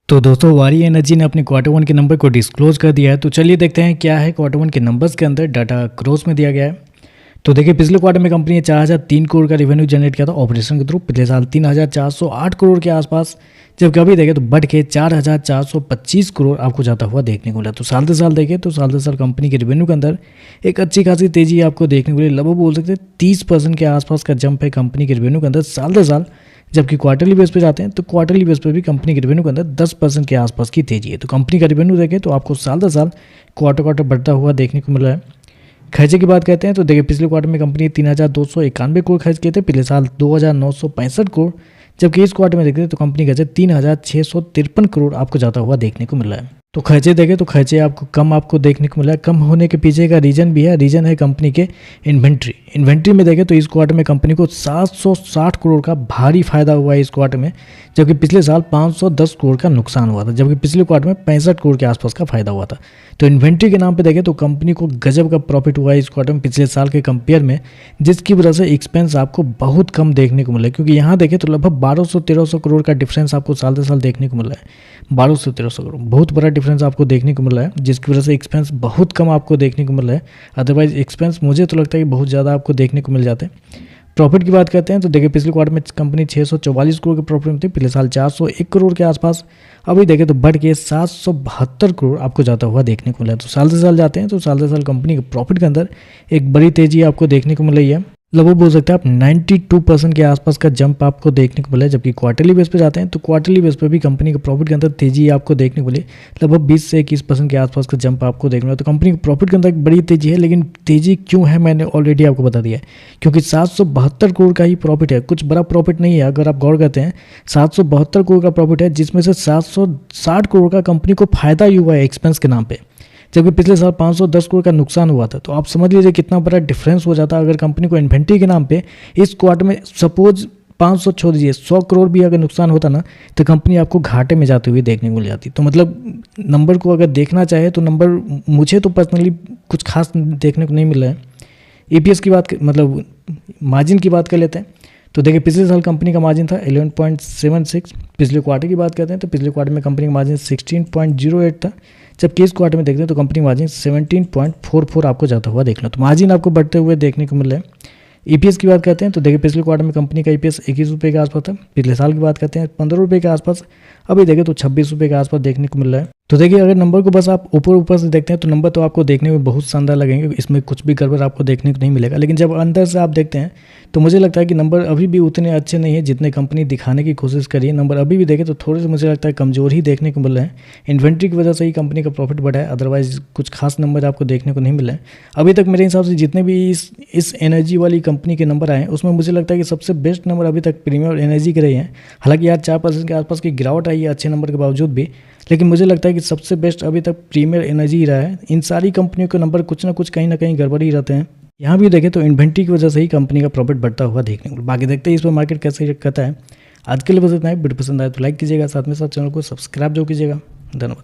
तो दोस्तों वारी एनर्जी ने अपने क्वार्टर वन के नंबर को डिस्क्लोज कर दिया है। तो चलिए देखते हैं क्या है क्वार्टर वन के नंबर्स के अंदर डाटा क्रॉस में दिया गया है। तो देखिए पिछले क्वार्टर में कंपनी ने 4003 करोड़ का रेवेन्यू जनरेट किया था ऑपरेशन के थ्रू, पिछले साल 3408 करोड़ के आसपास, जबकि अभी देखें तो बढ़ के 4425 करोड़ आपको जाता हुआ देखने को मिला। तो साल से साल देखें तो साल से साल कंपनी के रेवेन्यू के अंदर एक अच्छी खासी तेजी आपको देखने को मिली। लगभग बोल सकते हैं 30% के आसपास का जंप है कंपनी के रेवेन्यू के अंदर साल से साल। जबकि क्वार्टरली बेस पे जाते हैं तो क्वार्टरली बेस पे भी कंपनी के रेवेन्यू के अंदर 10% के आसपास की तेजी है। तो कंपनी का रेवेन्यू देखें तो आपको साल दर साल क्वार्टर बढ़ता हुआ देखने को मिल रहा है। खर्चे की बात करते हैं तो देखिए पिछले क्वार्टर में कंपनी 3291 करोड़ खर्च किए थे, पिछले साल 2965 करोड़, जबकि इस क्वार्टर में देखते हैं तो कंपनी खर्चे 3653 करोड़ आपको जाता हुआ देखने को मिल रहा है। तो खर्चे देखें तो खर्चे आपको देखने को मिला है। कम होने के पीछे का रीजन भी है, रीजन है कंपनी के इन्वेंट्री में देखें तो इस क्वार्टर में कंपनी को 760 करोड़ का भारी फायदा हुआ है इस क्वार्टर में, जबकि पिछले साल 510 करोड़ का नुकसान हुआ था, जबकि पिछले क्वार्टर में 65 करोड़ के आसपास का फायदा हुआ था। तो इन्वेंट्री के नाम पे देखें तो कंपनी को गजब का प्रॉफिट हुआ है इस क्वार्टर में पिछले साल के कंपेयर में, जिसकी वजह से एक्सपेंस आपको बहुत कम देखने को मिला है। क्योंकि यहाँ देखें तो लगभग 1200-1300 करोड़ का डिफरेंस आपको साल से साल देखने को मिल रहा है। 1200-1300 करोड़ बहुत बड़ा डिफरेंस आपको देखने को मिल रहा है, जिसकी वजह से एक्सपेंस बहुत कम आपको देखने को मिल रहा है। अदरवाइज एक्सपेंस मुझे तो लगता है कि बहुत ज़्यादा आपको देखने को मिल जाते हैं। प्रॉफिट की बात करते हैं तो देखिए पिछले क्वार्टर में कंपनी 644 करोड़ के प्रॉफिट में थी, पिछले साल 401 करोड़ के आसपास, अभी देखें तो बढ़ के 772 करोड़ आपको जाता हुआ देखने को मिला है। तो साल से साल जाते हैं तो साल से साल कंपनी के प्रॉफिट के अंदर एक बड़ी तेजी आपको देखने को मिल रही है। लगभग बोल सकते हैं आप 92% के आसपास का जंप आपको देखने को मिला है। जबकि क्वार्टरली बेस पे जाते हैं तो क्वार्टरली बेस पे भी कंपनी के प्रॉफिट के अंदर तेजी आपको देखने को मिली, लगभग 20 से 21% के आसपास का जंप आपको देखने को मिला। तो कंपनी के प्रॉफिट के अंदर एक बड़ी तेजी है, लेकिन तेजी क्यों है मैंने ऑलरेडी आपको बता दिया है, क्योंकि 772 करोड़ का ही प्रॉफिट है, कुछ बड़ा प्रॉफिट नहीं है। अगर आप गौर करते हैं 772 करोड़ का प्रॉफिट है, जिसमें से 760 करोड़ का कंपनी को फायदा ही हुआ है एक्सपेंस के नाम पे, जबकि पिछले साल 510 करोड़ का नुकसान हुआ था। तो आप समझ लीजिए कितना बड़ा डिफरेंस हो जाता अगर कंपनी को इन्वेंट्री के नाम पे इस क्वार्टर में सपोज 500 छोड़ दीजिए 100 करोड़ भी अगर नुकसान होता ना, तो कंपनी आपको घाटे में जाती हुई देखने को मिल जाती। तो मतलब नंबर को अगर देखना चाहे तो नंबर मुझे तो पर्सनली कुछ खास देखने को नहीं मिल रहा है। EPS की बात मतलब मार्जिन की बात कर लेते हैं तो देखिए पिछले साल कंपनी का मार्जिन था 11.76। पिछले क्वार्टर की बात करते हैं तो पिछले क्वार्टर में कंपनी का मार्जिन 16.08 था, जबकि इस क्वार्टर में देखते हैं तो कंपनी मार्जिन 17.44 आपको जाता हुआ देखना। तो मार्जिन आपको बढ़ते हुए देखने को मिल रहा है। EPS की बात करते हैं तो देखिए पिछले क्वार्टर में कंपनी का EPS 21 रुपये के आसपास था, पिछले साल की बात करते हैं 15 रुपये के आसपास, अभी देखें तो 26 रुपये के आसपास देखने को मिल रहा है। तो देखिए अगर नंबर को बस आप ऊपर से देखते हैं तो नंबर तो आपको देखने में बहुत शानदार लगेंगे, इसमें कुछ भी गड़बड़ आपको देखने को नहीं मिलेगा। लेकिन जब अंदर से आप देखते हैं तो मुझे लगता है कि नंबर अभी भी उतने अच्छे नहीं है जितने कंपनी दिखाने की कोशिश करी है। नंबर अभी भी देखें तो थोड़े से मुझे लगता है कमजोर ही देखने को मिल रहे हैं। इन्वेंट्री की वजह से ही कंपनी का प्रॉफिट बढ़ा है, अदरवाइज कुछ खास नंबर आपको देखने को नहीं मिल रहे हैं अभी तक। मेरे हिसाब से जितने भी इस एनर्जी वाली कंपनी के नंबर आए हैं उसमें मुझे लगता है कि सबसे बेस्ट नंबर अभी तक प्रीमियर एनर्जी के रहे हैं। हालांकि यार 4% के आसपास की गिरावट आई है अच्छे नंबर के बावजूद भी, लेकिन मुझे लगता है कि सबसे बेस्ट अभी तक प्रीमियर एनर्जी ही रहा है। इन सारी कंपनियों के नंबर कुछ ना कुछ कहीं ना कहीं गड़बड़ ही रहते हैं। यहाँ भी देखें तो इन्वेंट्री की वजह से ही कंपनी का प्रॉफिट बढ़ता हुआ देखने को। बाकी देखते हैं इस पर मार्केट कैसे रिएक्ट करता है। आज के लिए बस इतना ही। वीडियो पसंद आए तो लाइक कीजिएगा, साथ में साथ चैनल को सब्सक्राइब जो कीजिएगा। धन्यवाद।